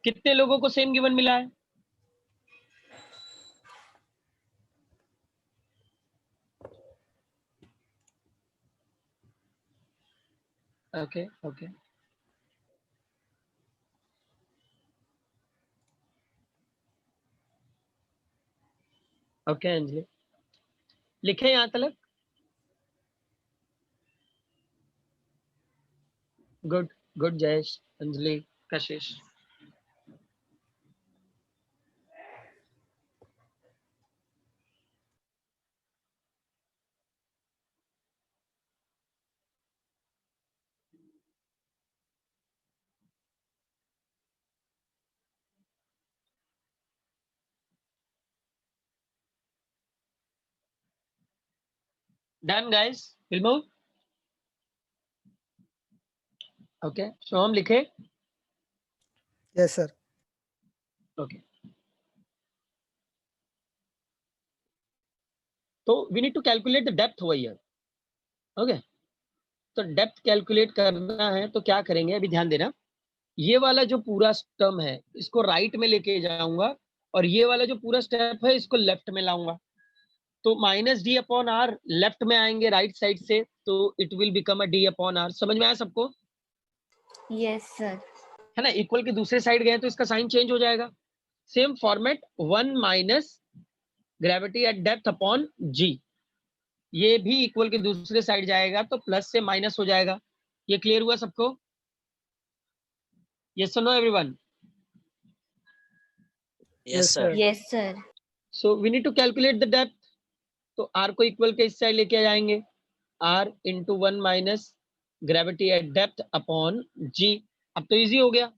कितने लोगों को सेम गिवन मिला है? ओके ओके, ओके अंजलि, लिखे यहां तक? Good good Jayesh, Anjali, Kashish. Done guys, will move. Okay, so हम लिखे. Yes, sir. ओके, तो we need to calculate the depth over here. Okay, तो डेप्थ कैलकुलेट करना है तो क्या करेंगे, अभी ध्यान देना. ये वाला जो पूरा टर्म है इसको राइट में लेके जाऊंगा, और ये वाला जो पूरा स्टेप है इसको लेफ्ट में लाऊंगा. तो minus D upon R left में आएंगे राइट साइड से, तो it will become a D upon R. समझ में आया सबको? Yes, sir. है ना, इक्वल के दूसरे साइड गए तो इसका साइन चेंज हो जाएगा. Same format, 1 minus gravity at depth upon g, ये भी इक्वल के दूसरे साइड जाएगा तो प्लस से माइनस हो जाएगा. ये क्लियर हुआ सबको? यस और no everyone? Yes, sir. Yes, sir. So we need to calculate the depth. तो r को इक्वल के इस साइड लेके जाएंगे, r into 1 minus gravity at depth upon g. अब तो इजी हो गया,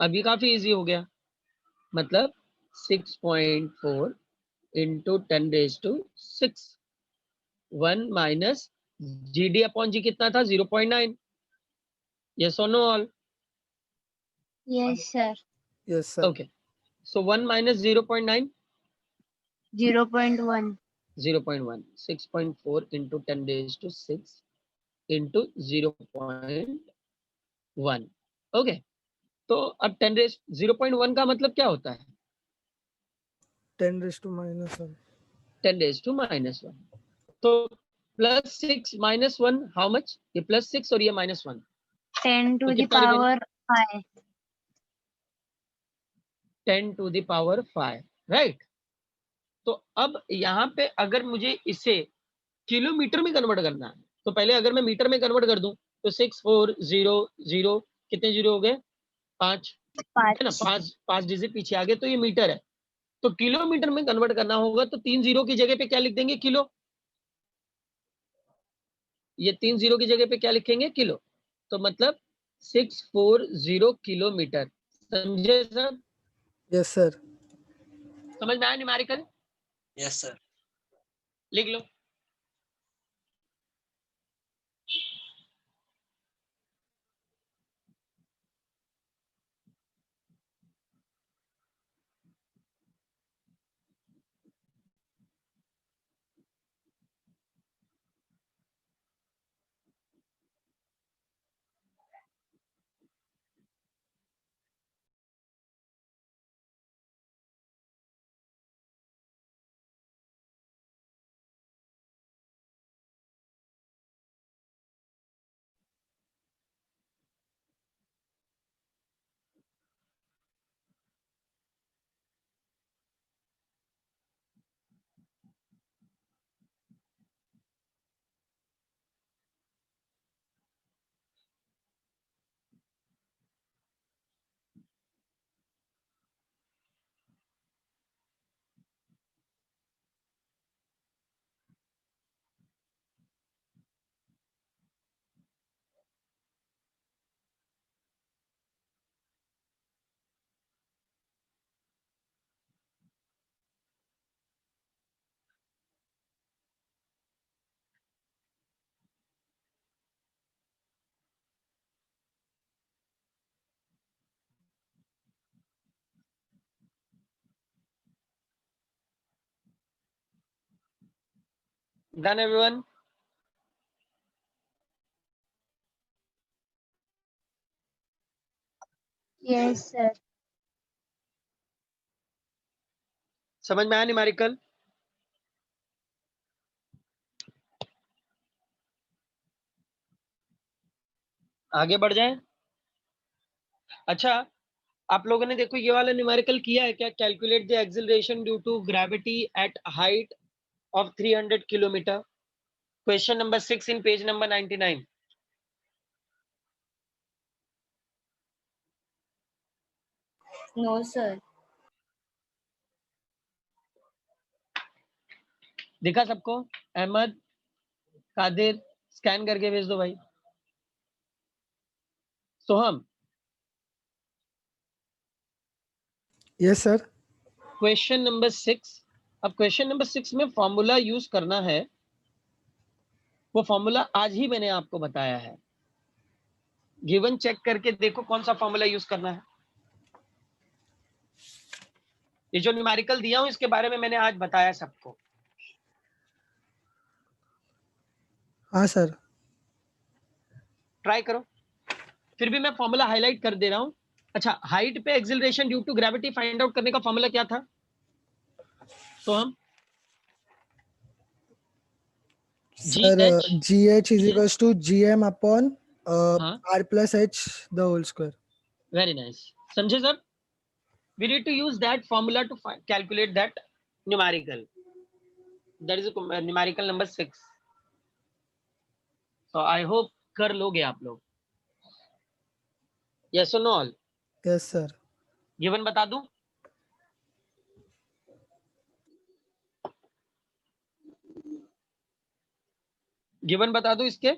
अभी काफी इजी हो गया, मतलब 6.4 into 10⁻⁶. 1 minus g d upon g कितना था, 0.9. यस और no all? Yes, sir. Yes, sir. Okay, so 1 minus 0.9, 0.1. 0.1. 6.4 into 10⁻⁶ into 0.1. Okay, तो अब 0.1 का मतलब क्या होता है? 10⁻⁻1. 10⁻⁻1. तो +6 - 1 हाउ मच? ये +6 और ये -1, 10 तो to the कितना remaining? power 5. 10 to the power 5, right? तो अब यहाँ पे अगर मुझे इसे किलोमीटर में कन्वर्ट करना है, तो पहले अगर मैं मीटर में कन्वर्ट कर दूं तो 6400, कितने जीरो हो गए? 5, है ना? 5. 5 डिजिट पीछे आ गए, तो ये मीटर है. तो किलोमीटर में कन्वर्ट करना होगा तो 3 जीरो की जगह पे क्या लिख देंगे? किलो. ये 3 जीरो की जगह पे क्या लिखेंगे? किलो. तो मतलब 640 किलोमीटर. समझे सब? Yes, sir. समझ में आया न्यूमेरिकल? Yes, sir. लिख लो. Done everyone? Yes, sir. समझ में आया न्यूमेरिकल? आगे बढ़ जाए। अच्छा, आप लोगों ने देखो ये वाला न्यूमेरिकल किया है क्या? Calculate the acceleration due to gravity at height of 300 kilometre. Question number 6 in page number 99। No, sir. दिखा सबको? अहमद, कादिर, स्कैन करके भेज दो भाई। सोहम, Yes, sir. Question number 6। अब क्वेश्चन नंबर 6 में फॉर्मूला यूज करना है। वो फॉर्मूला आज ही मैंने आपको बताया है। गिवन चेक करके देखो कौन सा फॉर्मूला यूज करना है। ये जो न्यूमेरिकल दिया हूं इसके बारे में मैंने आज बताया सबको। हाँ सर। ट्राई करो। फिर भी मैं फॉर्मूला हाईलाइट कर दे रहा हूं। अच्छा, हाइट पे acceleration due to gravity find out करने का फॉर्मूला क्या था? तो हम Sir, GH, GH is equals to GM upon हाँ, R plus H the whole square. Very nice. समझे sir? we need to use that formula to calculate that numerical. That is a numerical number 6. So I hope कर लोगे आप लोग। Yes or no all? Yes, sir. Given बता दूं? गिवन बता दूं इसके?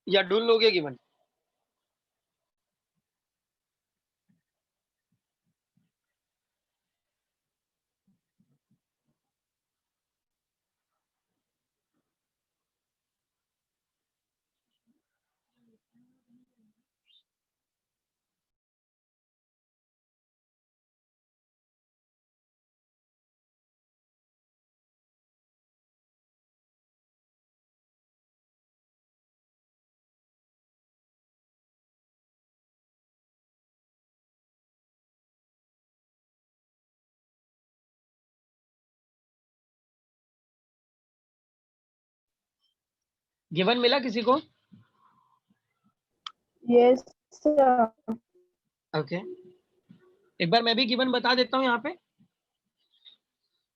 या ढूंढ लोगे गिवन? गिवन मिला किसी को? Yes, sir. ओके, एक बार मैं भी गिवन बता देता हूं यहाँ पे।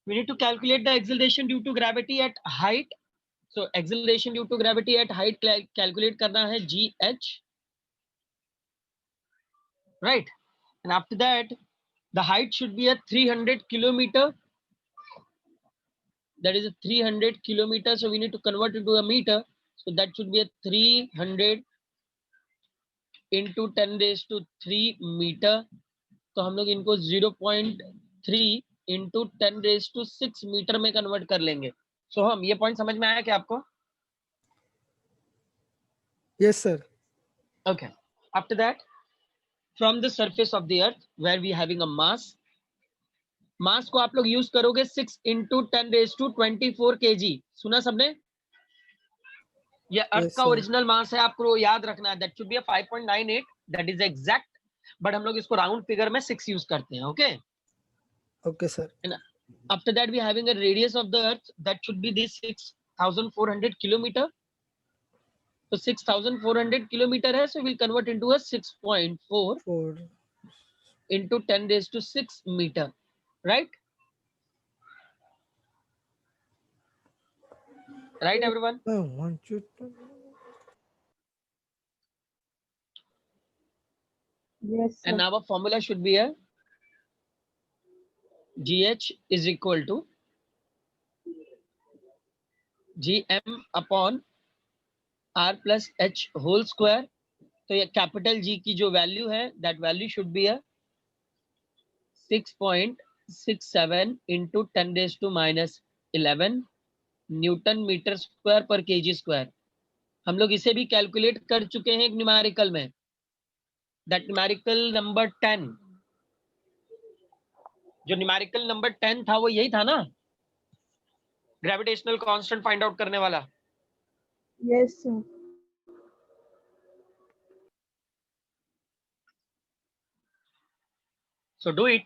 we need to calculate the acceleration due to gravity at height. So acceleration due to gravity at height calculate करना है GH, right? And after that the height should be a 300 kilometer. That is a 300 kilometer, so we need to convert it to a meter. So that should be a 300 into 10 raised to 3 meter. तो हम लोग इनको 0.3 into 10 raised to 6 मीटर में कन्वर्ट कर लेंगे। सो हम ये पॉइंट समझ में आया क्या आपको? Yes, sir. Okay. After that, from the surface of the earth where we having a mass, मास को आप लोग यूज करोगे 6 into 10 raised to 24 kg। सुना सबने? ये अर्थ Yes, का sir. ओरिजिनल मास है, आपको याद रखना है। That should B 5.98, that is exact, but हम लोग इसको राउंड फिगर में 6 यूज करते हैं। Okay, Okay, sir. After that we having a radius of the earth that should be this 6400 kilometre. तो 6400 किलोमीटर है, so will convert into a 6.4 4. into 10 raised to 6 meter, right? Right everyone? I want you to. Yes, sir. And our formula should be a GH is equal to GM upon R plus H whole square। तो ये कैपिटल G की जो वैल्यू है, that value should be 6.67 into 10 raised to minus 11 newton metre square per KG square. हम लोग इसे भी कैलकुलेट कर चुके हैं एक न्यूमेरिकल में। दैट न्यूमेरिकल नंबर 10, जो न्यूमेरिकल नंबर 10 था वो यही था ना, ग्रेविटेशनल कांस्टेंट फाइंड आउट करने वाला. Yes, sir. So do it.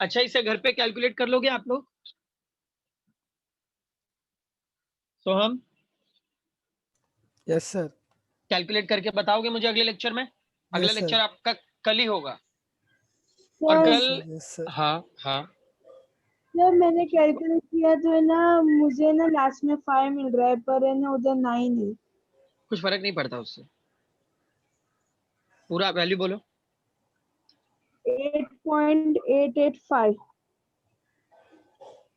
अच्छा, इसे घर पे कैलकुलेट कर लोगे आप लोग? सोहम, Yes, sir. कैलकुलेट करके बताओगे मुझे अगले लेक्चर में? अगला Yes, sir. लेक्चर आपका कल ही होगा. और सर कल, Yes, sir. हाँ हाँ, सर मैंने कैलकुलेट किया तो है ना, मुझे ना लास्ट में 5 मिल रहा है, पर है ना उधर 9 है. कुछ फर्क नहीं पड़ता उससे. पूरा वैल्यू बोलो. 8.885.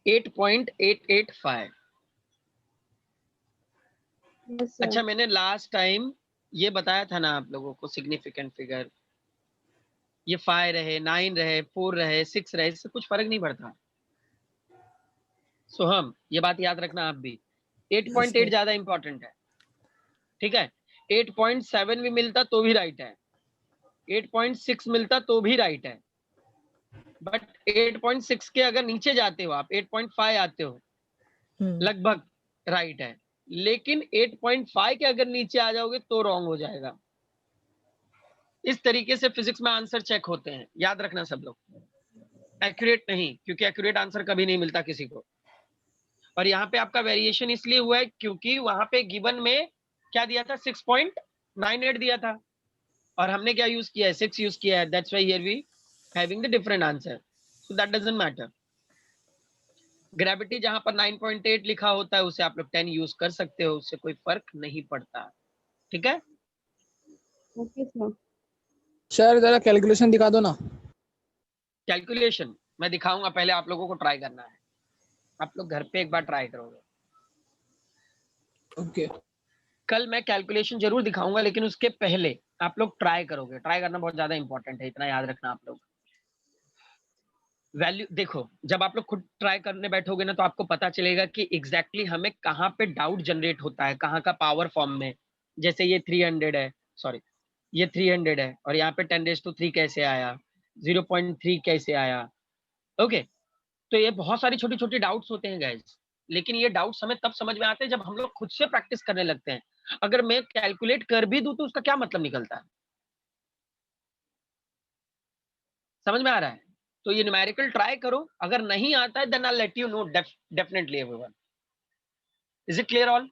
8.885. Yes sir. अच्छा, मैंने लास्ट टाइम ये बताया था ना आप लोगों को, सिग्निफिकेंट फिगर ये 5 रहे, 9 रहे, 4 रहे, 6 रहे, इससे कुछ फर्क नहीं पड़ता. सोहम, ये बात याद रखना आप भी. 8.8 sir. ज्यादा इंपॉर्टेंट है, ठीक है. 8.7 भी मिलता तो भी राइट है, 8.6 मिलता तो भी राइट है, बट 8.6 के अगर नीचे जाते हो आप, 8.5 आते हो, लगभग राइट है. लेकिन 8.5 के अगर नीचे आ जाओगे तो रॉन्ग हो जाएगा. इस तरीके से फिजिक्स में आंसर चेक होते हैं, याद रखना सब लोग. एक्यूरेट नहीं, क्योंकि एक्यूरेट आंसर कभी नहीं मिलता किसी को. और यहाँ पे आपका वेरिएशन इसलिए हुआ है क्योंकि वहां पे गिवन में क्या दिया था, 6.98 दिया था, और हमने क्या यूज किया है, 6 यूज किया है. That's why here we having the different answer. So that doesn't matter. Gravity जहां पर 9.8 लिखा होता है उसे आप लोग 10 यूज कर सकते हो, उससे कोई फर्क नहीं पड़ता. ठीक है. Okay sir. सर जरा कैलकुलेशन दिखा दो ना. कैलकुलेशन मैं दिखाऊंगा, पहले आप लोगों को ट्राई करना है. आप लोग घर पे एक बार ट्राई करोगे. ओके. कल मैं कैलकुलेशन जरूर दिखाऊंगा, लेकिन उसके पहले आप लोग ट्राई करोगे. ट्राई करना बहुत ज्यादा इंपॉर्टेंट है, इतना याद रखना आप लोग. वैल्यू देखो, जब आप लोग खुद ट्राई करने बैठोगे ना तो आपको पता चलेगा कि एग्जैक्टली हमें कहाँ पे डाउट जनरेट होता है, कहाँ का पावर फॉर्म में. जैसे ये 300 है, सॉरी ये 300 है, और यहाँ पे 10⁻³ कैसे आया, 0.3 कैसे आया. ओके, तो ये बहुत सारी छोटी छोटी डाउट्स होते हैं गाइस. लेकिन ये डाउट्स हमें तब समझ में आते हैं जब हम लोग खुद से प्रैक्टिस करने लगते हैं. अगर मैं कैलकुलेट कर भी दूं तो उसका क्या मतलब निकलता है, समझ में आ रहा है? तो ये न्यूमेरिकल ट्राई करो, अगर नहीं आता है then I let you know definitely everyone. Is it clear all?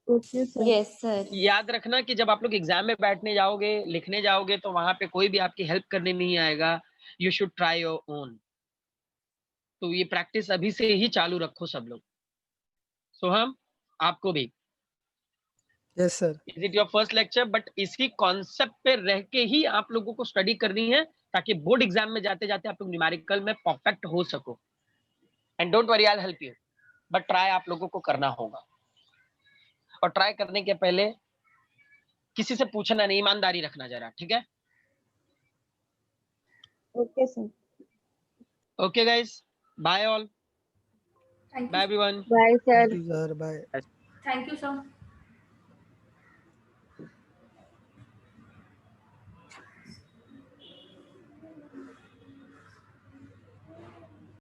Okay sir. Yes, sir. याद रखना कि जब आप लोग एग्जाम में बैठने जाओगे, लिखने जाओगे, तो वहां पे कोई भी आपकी हेल्प करने नहीं आएगा. You should try your own. तो ये प्रैक्टिस अभी से ही चालू रखो सब लोग. सोहम, आपको भी. Yes, sir. Is it your first lecture? But इसी कॉन्सेप्ट पे रह के ही आप लोगों को स्टडी करनी है, ताकि बोर्ड एग्जाम में जाते जाते आप लोग न्यूमेरिकल में परफेक्ट हो सको. And don't worry, I will help you. But try आप लोगों को करना होगा. और ट्राई करने के पहले किसी से पूछना नहीं, ईमानदारी रखना जरा, ठीक है? Okay sir. Okay guys, bye all, Thank bye you. Everyone. Bye, sir. Thank you, sir. Bye. Thank you, sir.